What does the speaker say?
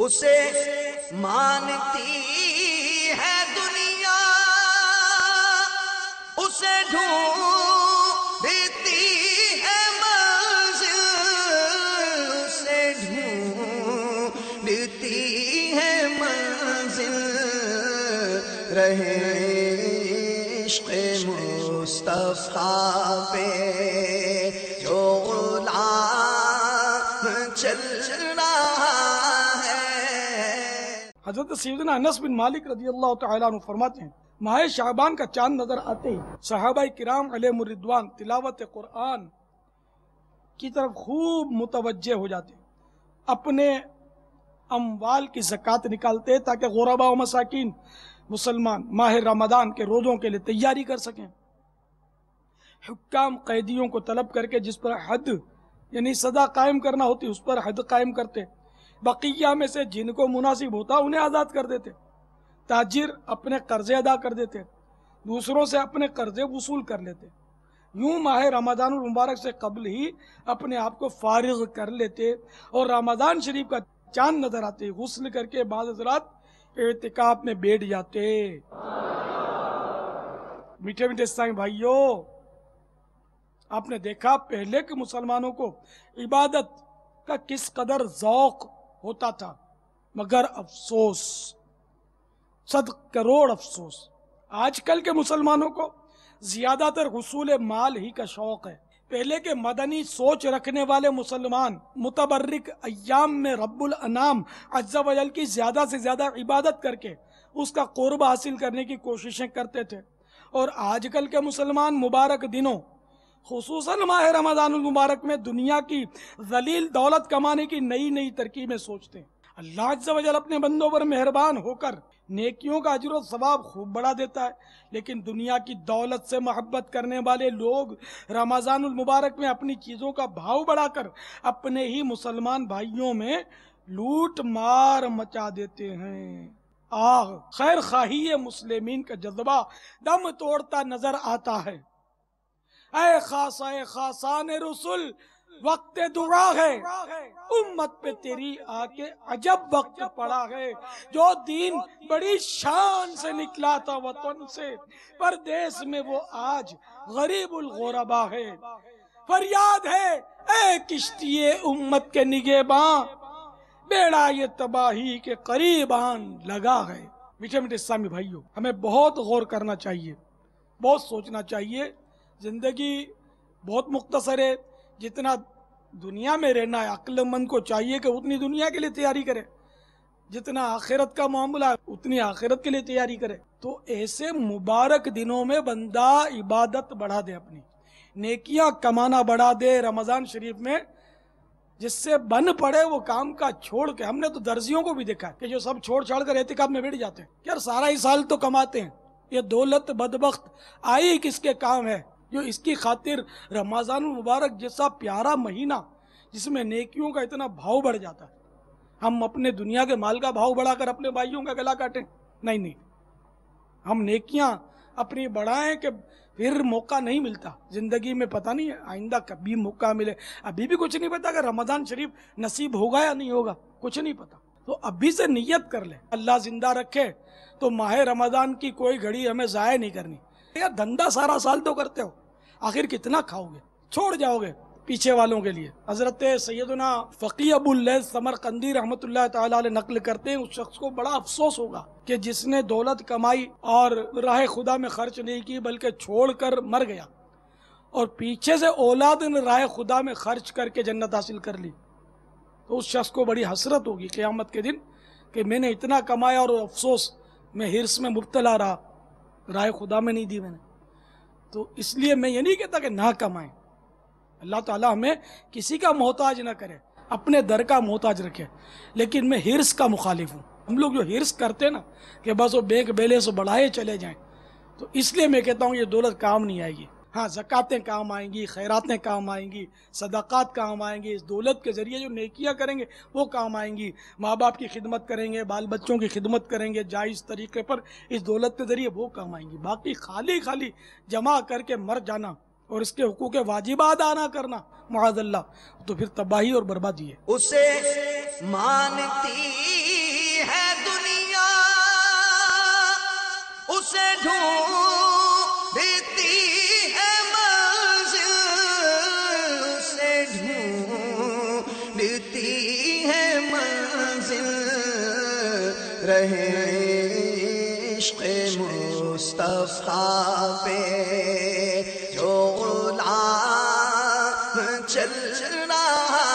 اسے مانتی ہے دنیا، اسے ڈھونڈتی ہے منزل، اسے ڈھونڈتی ہے منزل، رہے عشق مصطفیٰ پہ جو غلام چل رہا ہے۔ حضرت سیدنا انس بن مالک رضی اللہ تعالیٰ عنہ فرماتے ہیں، ماہ شعبان کا چاند نظر آتے ہی صحابہ کرام علیہم الرضوان تلاوت قرآن کی طرف خوب متوجہ ہو جاتے، اپنے اموال کی زکوٰۃ نکالتے تاکہ غرباء و مساکین مسلمان ماہ رمضان کے روزوں کے لیے تیاری کر سکیں۔ حکام قیدیوں کو طلب کر کے جس پر حد یعنی سزا قائم کرنا ہوتی اس پر حد قائم کرتے، بقیہ میں سے جن کو مناسب ہوتا انہیں آزاد کر دیتے، تاجر اپنے قرضے ادا کر دیتے، دوسروں سے اپنے قرضے وصول کر لیتے، یوں ماہ رمضان المبارک سے قبل ہی اپنے آپ کو فارغ کر لیتے، اور رمضان شریف کا چاند نظر آتے غسل کر کے بعض حضرات اعتکاف میں بیٹھ جاتے۔ میٹھے میٹھے اسلامی بھائیوں، آپ نے دیکھا پہلے کے مسلمانوں کو عبادت کا کس قدر ذوق ہوتا تھا، مگر افسوس، صد کروڑ افسوس، آج کل کے مسلمانوں کو زیادہ تر حصول مال ہی کا شوق ہے۔ پہلے کے مدنی سوچ رکھنے والے مسلمان متبرک ایام میں رب الانام عز و جل کی زیادہ سے زیادہ عبادت کر کے اس کا قرب حاصل کرنے کی کوششیں کرتے تھے، اور آج کل کے مسلمان مبارک دنوں خصوصاً ماہ رمضان المبارک میں دنیا کی ذلیل دولت کمانے کی نئی نئی ترکیبیں سوچتے ہیں۔ اللہ عز و جل اپنے بندوں پر مہربان ہو کر نیکیوں کا اجر و ثواب خوب بڑھا دیتا ہے، لیکن دنیا کی دولت سے محبت کرنے والے لوگ رمضان المبارک میں اپنی چیزوں کا بھاؤ بڑھا کر اپنے ہی مسلمان بھائیوں میں لوٹ مار مچا دیتے ہیں۔ آہ، خیر خواہی مسلمین کا جذبہ دم توڑتا نظر آتا ہے۔ اے خاصان رسول، وقت دعا ہے، امت پہ تیری آ کے عجب وقت پڑا ہے، جو دین بڑی شان سے نکلا تھا وطن سے، پردیس میں وہ آج غریب الغربا ہے۔ فریاد ہے اے کشتی امت کے نگہباں، بیڑا یہ تباہی کے قریب آن لگا ہے۔ میٹھے میٹھے اسلامی بھائیوں، ہمیں بہت غور کرنا چاہیے، بہت سوچنا چاہیے۔ زندگی بہت مختصر ہے، جتنا دنیا میں رہنا ہے عقل مند کو چاہیے کہ اتنی دنیا کے لیے تیاری کرے، جتنا آخرت کا معاملہ ہے اتنی آخرت کے لیے تیاری کرے۔ تو ایسے مبارک دنوں میں بندہ عبادت بڑھا دے، اپنی نیکیاں کمانا بڑھا دے۔ رمضان شریف میں جس سے بن پڑے وہ کام کا چھوڑ کے، ہم نے تو درزیوں کو بھی دیکھا ہے کہ جو سب چھوڑ چھاڑ کر اعتکاف میں بیٹھ جاتے ہیں، یار سارا ہی سال تو کماتے ہیں، یہ دولت بدبخت آئی کس کے کام ہے جو اس کی خاطر رمضان المبارک جیسا پیارا مہینہ جس میں نیکیوں کا اتنا بھاؤ بڑھ جاتا ہے، ہم اپنے دنیا کے مال کا بھاؤ بڑھا کر اپنے بھائیوں کا گلا کاٹیں؟ نہیں، ہم نیکیاں اپنی بڑھائیں کہ پھر موقع نہیں ملتا زندگی میں، پتہ نہیں آئندہ کبھی موقع ملے، ابھی بھی کچھ نہیں پتا کہ رمضان شریف نصیب ہوگا یا نہیں ہوگا، کچھ نہیں پتا، تو ابھی سے نیت کر لے، اللہ زندہ رکھے تو ماہ رمضان کی کوئی گھڑی ہمیں ضائع نہیں کرنی۔ یار دھندا سارا سال تو کرتے ہو، آخر کتنا کھاؤ گے، چھوڑ جاؤ گے پیچھے والوں کے لیے۔ حضرت سیدنا فقی ابو اللیث سمرقندی رحمۃ اللہ تعالیٰ علیہ نقل کرتے ہیں، اس شخص کو بڑا افسوس ہوگا کہ جس نے دولت کمائی اور راہ خدا میں خرچ نہیں کی بلکہ چھوڑ کر مر گیا، اور پیچھے سے اولاد نے راہ خدا میں خرچ کر کے جنت حاصل کر لی، تو اس شخص کو بڑی حسرت ہوگی قیامت کے دن کہ میں نے اتنا کمایا اور افسوس میں حرص میں مبتلا رہا، راہ خدا میں نہیں دی میں نے۔ تو اس لیے میں یہ نہیں کہتا کہ نہ کمائیں، اللہ تعالیٰ ہمیں کسی کا محتاج نہ کرے، اپنے در کا محتاج رکھے، لیکن میں حرص کا مخالف ہوں۔ ہم لوگ جو حرص کرتے ہیں نا کہ بس وہ بینک بیلنس بڑھائے چلے جائیں، تو اس لیے میں کہتا ہوں یہ دولت کام نہیں آئے گی۔ ہاں زکوٰتیں کام آئیں گی، خیراتیں کام آئیں گی، صدقات کام آئیں گی، اس دولت کے ذریعے جو نیکیاں کریں گے وہ کام آئیں گی، ماں باپ کی خدمت کریں گے، بال بچوں کی خدمت کریں گے جائز طریقے پر، اس دولت کے ذریعے وہ کام آئیں گی۔ باقی خالی جمع کر کے مر جانا اور اس کے حقوق واجبات ادا نہ کرنا معاذ اللہ، تو پھر تباہی اور بربادی ہے۔ اسے مانتی ڈھونڈتی ہے منزل، اسے ڈھونڈتی ہے منزل، رہے عشق مصطفیٰ پہ جو غلام چل رہا